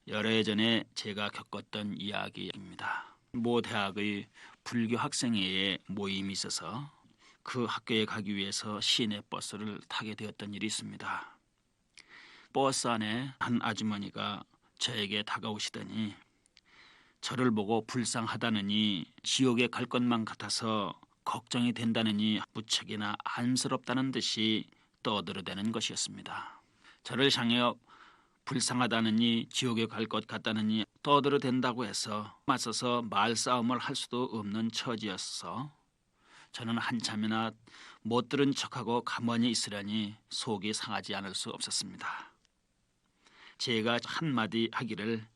여러 해 전에 제가 겪었던 이야기입니다. 모 대학의 불교 학생회에 모임이 있어서 그 학교에 가기 위해서 시내 버스를 타게 되었던 일이 있습니다. 버스 안에 한 아주머니가 저에게 다가오시더니 저를 보고 불쌍하다느니 지옥에 갈 것만 같아서 걱정이 된다느니 무척이나 안쓰럽다는 듯이 떠들어대는 것이었습니다. 저를 향해 불쌍하다느니 지옥에 갈 것 같다느니 떠들어댄다고 해서 맞서서 말싸움을 할 수도 없는 처지였어 저는 한참이나 못 들은 척하고 가만히 있으려니 속이 상하지 않을 수 없었습니다. 제가 한마디 하기를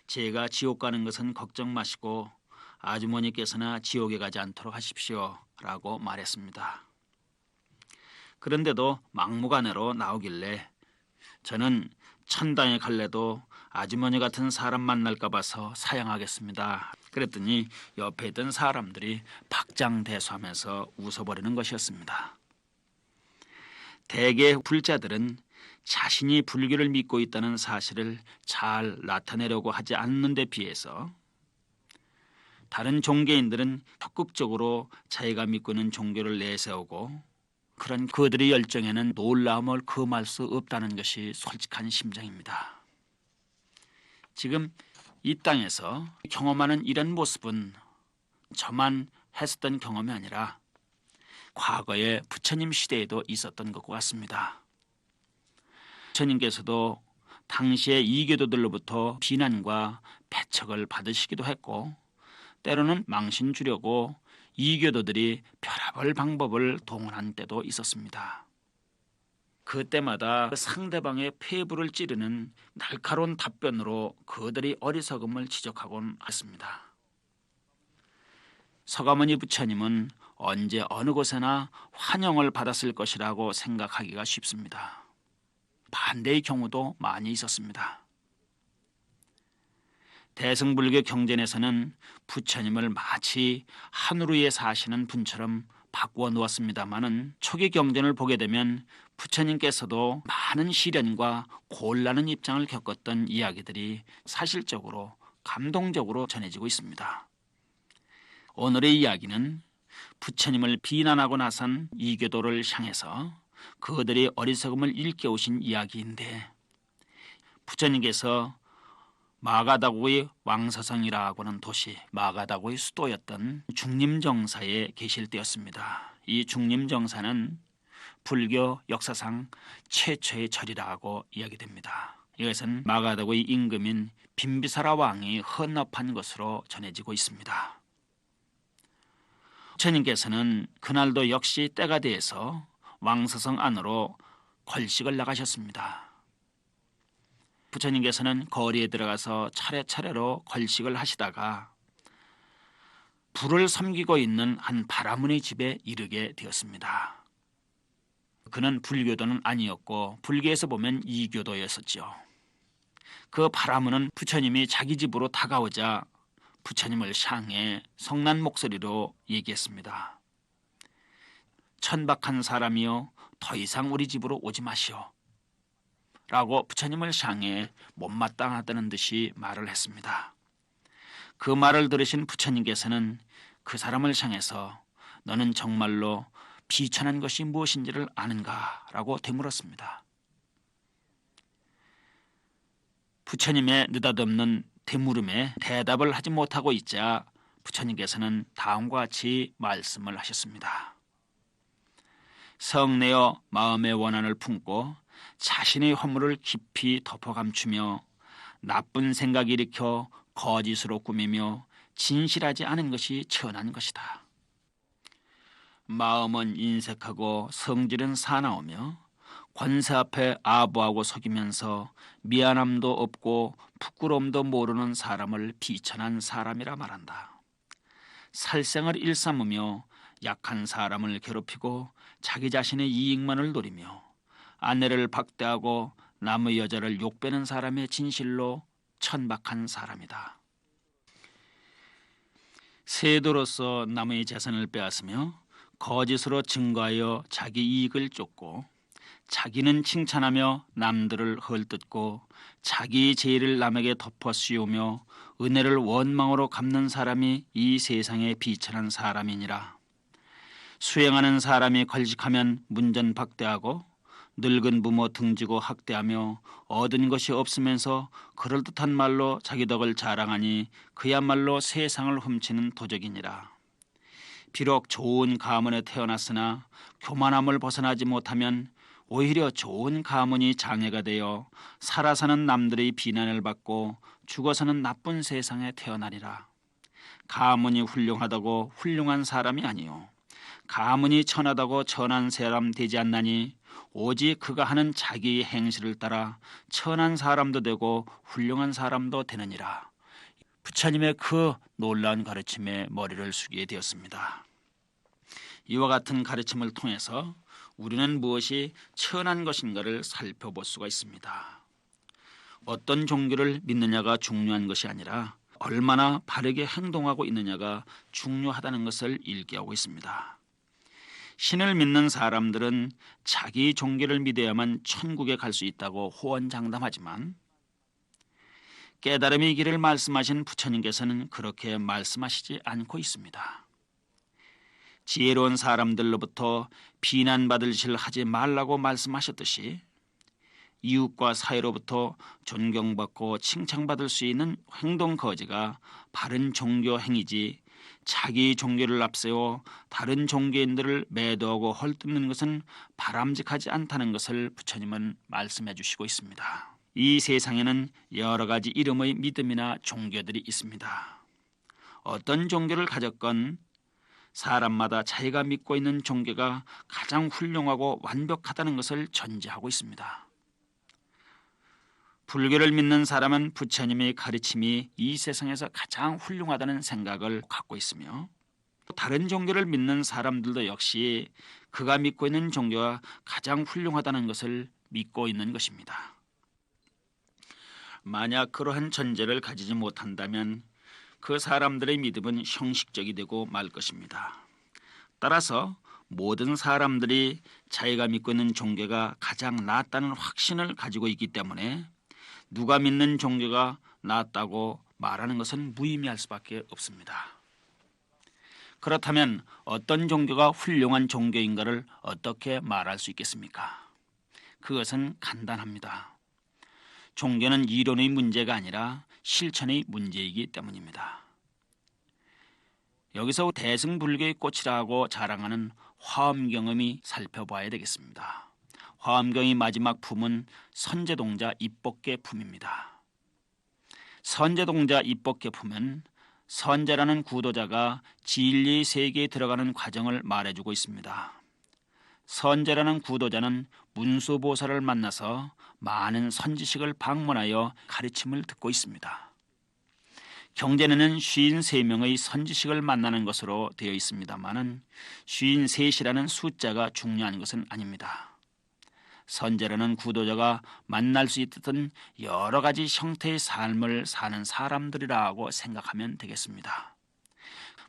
제가 지옥 가는 것은 걱정 마시고 아주머니께서나 지옥에 가지 않도록 하십시오 라고 말했습니다. 그런데도 막무가내로 나오길래 저는 천당에 갈래도 아주머니 같은 사람 만날까 봐서 사양하겠습니다. 그랬더니 옆에 있던 사람들이 박장대소하면서 웃어버리는 것이었습니다. 대개 불자들은 자신이 불교를 믿고 있다는 사실을 잘 나타내려고 하지 않는 데 비해서 다른 종교인들은 적극적으로 자기가 믿고 있는 종교를 내세우고 그런 그들의 열정에는 놀라움을 금할 수 없다는 것이 솔직한 심정입니다. 지금 이 땅에서 경험하는 이런 모습은 저만 했었던 경험이 아니라 과거에 부처님 시대에도 있었던 것과 같습니다. 부처님께서도 당시의 이교도들로부터 비난과 배척을 받으시기도 했고 때로는 망신 주려고 이교도들이 별의별 방법을 동원한 때도 있었습니다. 그때마다 상대방의 폐부를 찌르는 날카로운 답변으로 그들의 어리석음을 지적하곤 했습니다. 서가모니 부처님은 언제 어느 곳에나 환영을 받았을 것이라고 생각하기가 쉽습니다. 반대의 경우도 많이 있었습니다. 대승불교 경전에서는 부처님을 마치 하늘 위에 사시는 분처럼 바꾸어 놓았습니다마는 초기 경전을 보게 되면 부처님께서도 많은 시련과 곤란한 입장을 겪었던 이야기들이 사실적으로 감동적으로 전해지고 있습니다. 오늘의 이야기는 부처님을 비난하고 나선 이교도를 향해서 그들의 어리석음을 일깨우신 이야기인데 부처님께서 마가다고의 왕사성이라고 하는 도시 마가다고의 수도였던 중림정사에 계실 때였습니다. 이 중림정사는 불교 역사상 최초의 절이라고 이야기됩니다. 이것은 마가다고의 임금인 빈비사라 왕이 헌납한 것으로 전해지고 있습니다. 부처님께서는 그날도 역시 때가 되어서 왕사성 안으로 걸식을 나가셨습니다. 부처님께서는 거리에 들어가서 차례차례로 걸식을 하시다가 불을 섬기고 있는 한 바라문의 집에 이르게 되었습니다. 그는 불교도는 아니었고 불교에서 보면 이교도였었죠. 그 바라문은 부처님이 자기 집으로 다가오자 부처님을 향해 성난 목소리로 얘기했습니다. 천박한 사람이여 더 이상 우리 집으로 오지 마시오 라고 부처님을 향해 못마땅하다는 듯이 말을 했습니다. 그 말을 들으신 부처님께서는 그 사람을 향해서 너는 정말로 비천한 것이 무엇인지를 아는가? 라고 되물었습니다. 부처님의 느닷없는 되물음에 대답을 하지 못하고 있자 부처님께서는 다음과 같이 말씀을 하셨습니다. 성내어 마음의 원한을 품고 자신의 허물을 깊이 덮어 감추며 나쁜 생각이 일으켜 거짓으로 꾸미며 진실하지 않은 것이 천한 것이다. 마음은 인색하고 성질은 사나우며 권세 앞에 아부하고 속이면서 미안함도 없고 부끄러움도 모르는 사람을 비천한 사람이라 말한다. 살생을 일삼으며 약한 사람을 괴롭히고 자기 자신의 이익만을 노리며 아내를 박대하고 남의 여자를 욕배는 사람의 진실로 천박한 사람이다. 세도로서 남의 재산을 빼앗으며 거짓으로 증거하여 자기 이익을 쫓고 자기는 칭찬하며 남들을 헐뜯고 자기 죄를 남에게 덮어 씌우며 은혜를 원망으로 갚는 사람이 이 세상에 비천한 사람이니라. 수행하는 사람이 걸직하면 문전박대하고 늙은 부모 등지고 학대하며 얻은 것이 없으면서 그럴듯한 말로 자기 덕을 자랑하니 그야말로 세상을 훔치는 도적이니라. 비록 좋은 가문에 태어났으나 교만함을 벗어나지 못하면 오히려 좋은 가문이 장애가 되어 살아서는 남들의 비난을 받고 죽어서는 나쁜 세상에 태어나리라. 가문이 훌륭하다고 훌륭한 사람이 아니요 가문이 천하다고 천한 사람 되지 않나니 오직 그가 하는 자기의 행실을 따라 천한 사람도 되고 훌륭한 사람도 되느니라. 부처님의 그 놀라운 가르침에 머리를 숙이게 되었습니다. 이와 같은 가르침을 통해서 우리는 무엇이 천한 것인가를 살펴볼 수가 있습니다. 어떤 종교를 믿느냐가 중요한 것이 아니라 얼마나 바르게 행동하고 있느냐가 중요하다는 것을 일깨우고 있습니다. 신을 믿는 사람들은 자기 종교를 믿어야만 천국에 갈 수 있다고 호언장담하지만 깨달음의 길을 말씀하신 부처님께서는 그렇게 말씀하시지 않고 있습니다. 지혜로운 사람들로부터 비난받을 짓을 하지 말라고 말씀하셨듯이 이웃과 사이로부터 존경받고 칭찬받을 수 있는 행동 거지가 바른 종교 행위지 자기 종교를 앞세워 다른 종교인들을 매도하고 헐뜯는 것은 바람직하지 않다는 것을 부처님은 말씀해 주시고 있습니다. 이 세상에는 여러 가지 이름의 믿음이나 종교들이 있습니다. 어떤 종교를 가졌건 사람마다 자기가 믿고 있는 종교가 가장 훌륭하고 완벽하다는 것을 전제하고 있습니다. 불교를 믿는 사람은 부처님의 가르침이 이 세상에서 가장 훌륭하다는 생각을 갖고 있으며 다른 종교를 믿는 사람들도 역시 그가 믿고 있는 종교가 가장 훌륭하다는 것을 믿고 있는 것입니다. 만약 그러한 전제를 가지지 못한다면 그 사람들의 믿음은 형식적이 되고 말 것입니다. 따라서 모든 사람들이 자기가 믿고 있는 종교가 가장 낫다는 확신을 가지고 있기 때문에 누가 믿는 종교가 낫다고 말하는 것은 무의미할 수밖에 없습니다. 그렇다면 어떤 종교가 훌륭한 종교인가를 어떻게 말할 수 있겠습니까? 그것은 간단합니다. 종교는 이론의 문제가 아니라 실천의 문제이기 때문입니다. 여기서 대승불교의 꽃이라고 자랑하는 화엄경음이 살펴봐야 되겠습니다. 화엄경의 마지막 품은 선제동자 입법계 품입니다. 선제동자 입법계 품은 선제라는 구도자가 진리의 세계에 들어가는 과정을 말해주고 있습니다. 선제라는 구도자는 문수보살을 만나서 많은 선지식을 방문하여 가르침을 듣고 있습니다. 경전에는 53명의 선지식을 만나는 것으로 되어 있습니다만 53이라는 숫자가 중요한 것은 아닙니다. 선제라는 구도자가 만날 수 있던 여러 가지 형태의 삶을 사는 사람들이라고 생각하면 되겠습니다.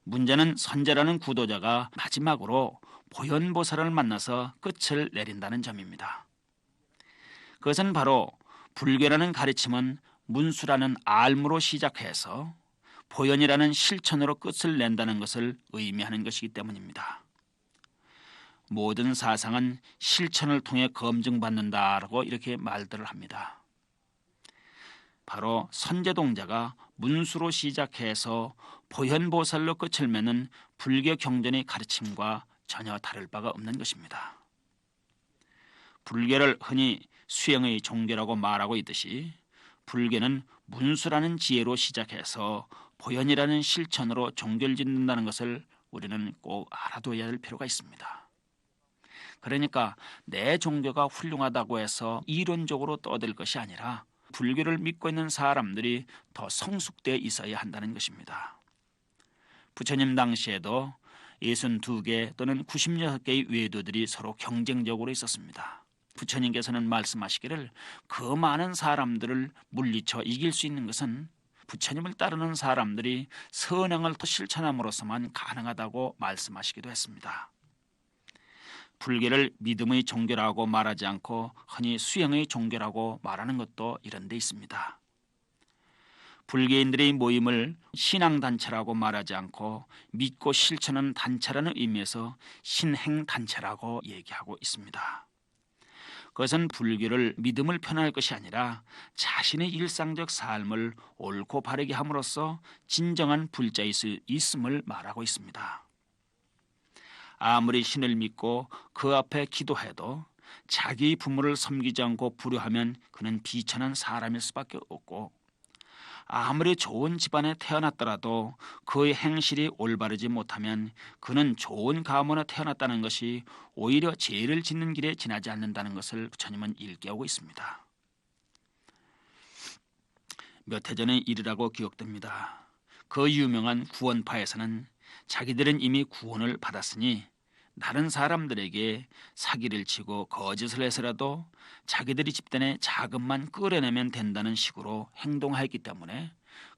문제는 선제라는 구도자가 마지막으로 보현보살을 만나서 끝을 내린다는 점입니다. 그것은 바로 불교라는 가르침은 문수라는 알무로 시작해서 보현이라는 실천으로 끝을 낸다는 것을 의미하는 것이기 때문입니다. 모든 사상은 실천을 통해 검증받는다라고 이렇게 말들을 합니다. 바로 선제동자가 문수로 시작해서 보현보살로 끝을 맺는 불교 경전의 가르침과 전혀 다를 바가 없는 것입니다. 불교를 흔히 수행의 종교라고 말하고 있듯이 불교는 문수라는 지혜로 시작해서 보현이라는 실천으로 종교를 짓는다는 것을 우리는 꼭 알아둬야 할 필요가 있습니다. 그러니까 내 종교가 훌륭하다고 해서 이론적으로 떠들 것이 아니라 불교를 믿고 있는 사람들이 더 성숙되어 있어야 한다는 것입니다. 부처님 당시에도 62개 또는 96개의 외도들이 서로 경쟁적으로 있었습니다. 부처님께서는 말씀하시기를 그 많은 사람들을 물리쳐 이길 수 있는 것은 부처님을 따르는 사람들이 선행을 더 실천함으로써만 가능하다고 말씀하시기도 했습니다. 불교를 믿음의 종교라고 말하지 않고 흔히 수행의 종교라고 말하는 것도 이런 데 있습니다. 불교인들의 모임을 신앙단체라고 말하지 않고 믿고 실천하는 단체라는 의미에서 신행단체라고 얘기하고 있습니다. 그것은 불교를 믿음을 표현할 것이 아니라 자신의 일상적 삶을 옳고 바르게 함으로써 진정한 불자일 수 있음을 말하고 있습니다. 아무리 신을 믿고 그 앞에 기도해도 자기 부모를 섬기지 않고 불효하면 그는 비천한 사람일 수밖에 없고, 아무리 좋은 집안에 태어났더라도 그의 행실이 올바르지 못하면 그는 좋은 가문에 태어났다는 것이 오히려 죄를 짓는 길에 지나지 않는다는 것을 부처님은 일깨우고 있습니다. 몇 해 전의 일이라고 기억됩니다. 그 유명한 구원파에서는 자기들은 이미 구원을 받았으니 다른 사람들에게 사기를 치고 거짓을 해서라도 자기들이 집단에 자금만 끌어내면 된다는 식으로 행동하였기 때문에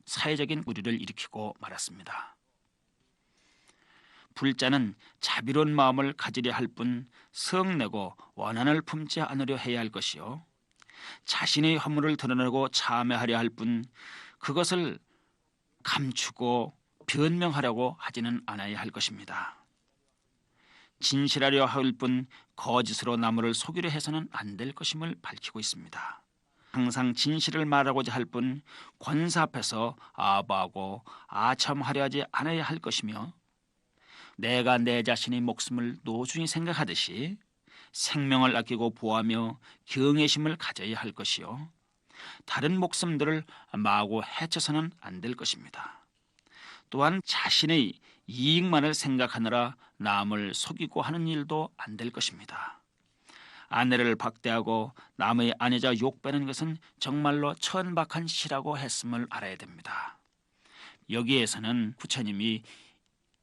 사회적인 우려를 일으키고 말았습니다. 불자는 자비로운 마음을 가지려 할 뿐 성내고 원한을 품지 않으려 해야 할 것이요, 자신의 허물을 드러내고 참회하려 할 뿐 그것을 감추고 변명하려고 하지는 않아야 할 것입니다. 진실하려 할 뿐 거짓으로 남을 속이려 해서는 안 될 것임을 밝히고 있습니다. 항상 진실을 말하고자 할 뿐 권사 앞에서 아부하고 아첨하려 하지 않아야 할 것이며, 내가 내 자신의 목숨을 노중히 생각하듯이 생명을 아끼고 보호하며 경외심을 가져야 할 것이요, 다른 목숨들을 마구 해쳐서는 안 될 것입니다. 또한 자신의 이익만을 생각하느라 남을 속이고 하는 일도 안 될 것입니다. 아내를 박대하고 남의 아내자 욕빼는 것은 정말로 천박한 짓이라고 했음을 알아야 됩니다. 여기에서는 부처님이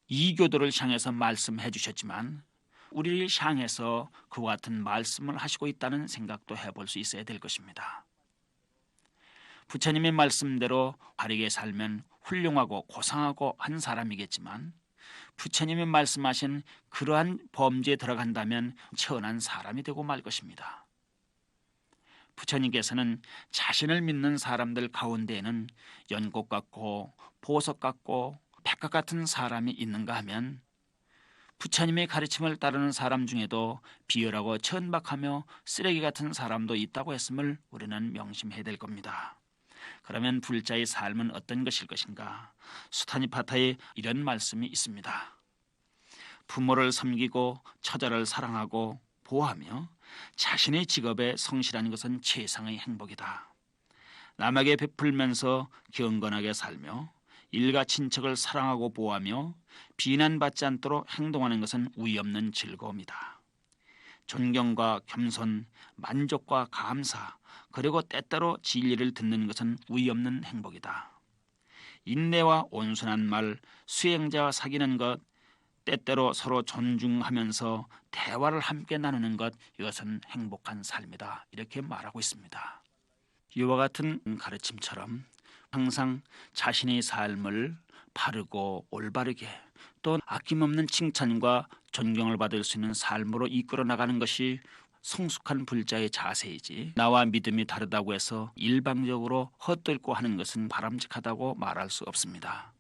이교도를 향해서 말씀해 주셨지만 우리를 향해서 그와 같은 말씀을 하시고 있다는 생각도 해볼 수 있어야 될 것입니다. 부처님의 말씀대로 바르게 살면 훌륭하고 고상하고 한 사람이겠지만, 부처님이 말씀하신 그러한 범죄에 들어간다면 천한 사람이 되고 말 것입니다. 부처님께서는 자신을 믿는 사람들 가운데에는 연꽃 같고 보석 같고 백합 같은 사람이 있는가 하면, 부처님의 가르침을 따르는 사람 중에도 비열하고 천박하며 쓰레기 같은 사람도 있다고 했음을 우리는 명심해야 될 겁니다. 그러면 불자의 삶은 어떤 것일 것인가? 수타니파타에 이런 말씀이 있습니다. 부모를 섬기고 처자를 사랑하고 보호하며 자신의 직업에 성실한 것은 최상의 행복이다. 남에게 베풀면서 경건하게 살며 일가 친척을 사랑하고 보호하며 비난받지 않도록 행동하는 것은 우위 없는 즐거움이다. 존경과 겸손, 만족과 감사, 그리고 때때로 진리를 듣는 것은 우위 없는 행복이다. 인내와 온순한 말, 수행자와 사귀는 것, 때때로 서로 존중하면서 대화를 함께 나누는 것, 이것은 행복한 삶이다. 이렇게 말하고 있습니다. 이와 같은 가르침처럼 항상 자신의 삶을 바르고 올바르게, 또 아낌없는 칭찬과 존경을 받을 수 있는 삶으로 이끌어 나가는 것이 성숙한 불자의 자세이지, 나와 믿음이 다르다고 해서 일방적으로 헛들고 하는 것은 바람직하다고 말할 수 없습니다.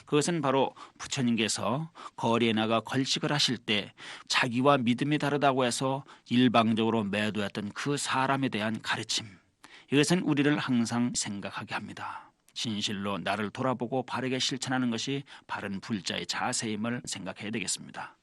그것은 바로 부처님께서 거리에 나가 걸식을 하실 때 자기와 믿음이 다르다고 해서 일방적으로 매도했던 그 사람에 대한 가르침, 이것은 우리를 항상 생각하게 합니다. 진실로 나를 돌아보고 바르게 실천하는 것이 바른 불자의 자세임을 생각해야 되겠습니다.